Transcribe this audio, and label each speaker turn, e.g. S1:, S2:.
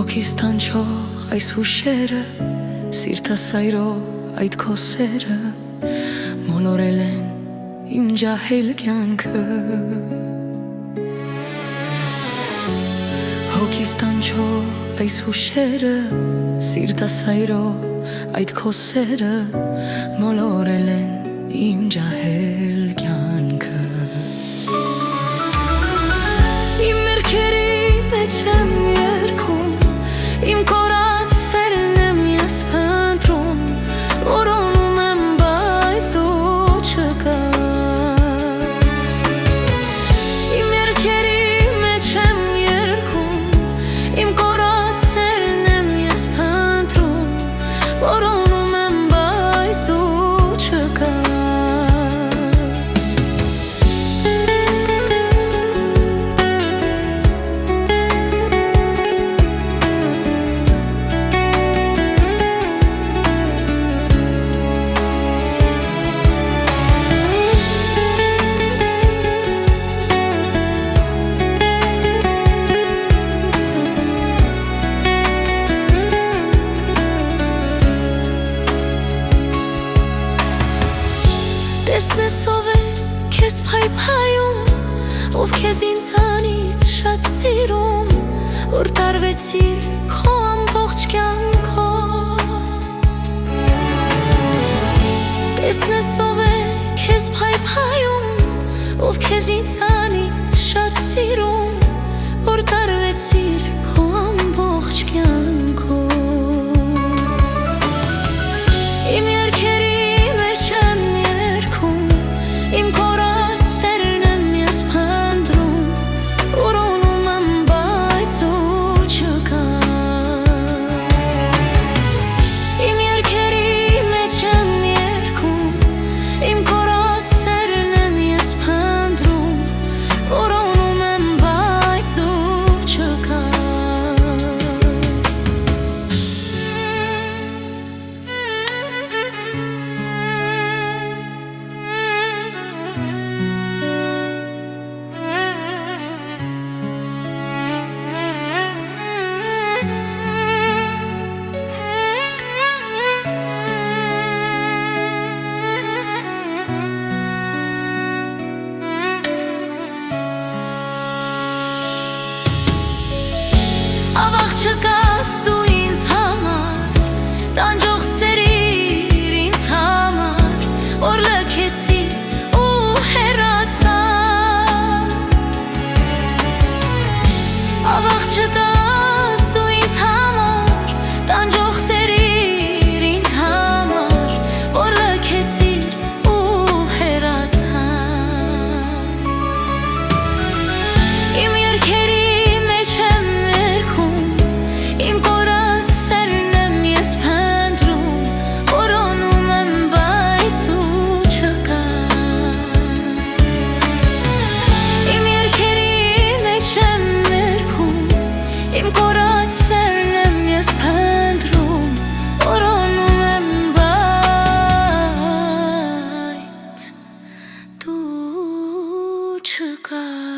S1: Հոգիս տանչող այս հուշերը, սիրտասայրող այդ քո սերը մոլորել են իմ ջահել կյանքը։ Հոգիս տանչող այս հուշերը, սիրտասայրող այդ քո սերը մոլորել են իմ ջահել կյանքը։ Իմ ներքերի մեջ եմ երգում, իմ կորած սերն եմ ես փնտրում, որոնում եմ, բայց դու չկաս։ Իմ ներքերի մեջ եմ երգում, իմ կորած սերն եմ ես փնտրում, որոնում եմ, բայց դու չկաս։ Տեսնես ով է քեզ փայփայում, ով քեզ ինձանից շատ սիրում, որ տարվեցիր քո ամբողջ կյանքով։ Տեսնես ով է քեզ փայփայում, ով քեզ ինձանից շատ սիրում, որ տարվեցիր քո ամբողջ կյանքով։ Իմ երգերի մեջ եմ իմ կորած սերն եմ ես փնտրում, որոնում եմ, բայց դու չկաս։ Իմ երգերի մեջ եմ երգում, իմ կորած սերն եմ ես փնտրում, որոնում եմ, բայց դու չկաս։ Ավաղ չկաս դու ինձ համար, տանջող սերիր ինձ համար, որ լքեցի ու հեռացա։ Ավաղ չկաս դու ինձ համար, տանջող սերիր ինձ համար, որ լքեցիր ու հեռացա։ Իմ երգերի մեջ եմ իմ կորած սերն եմ ես փնտրում, որոնում եմ, բայց դու չկաս։ Իմ երգերի մեջ եմ երգում, իմ կորած սերն եմ ես փնտրում, որոնում եմ, բայց դու չկաս։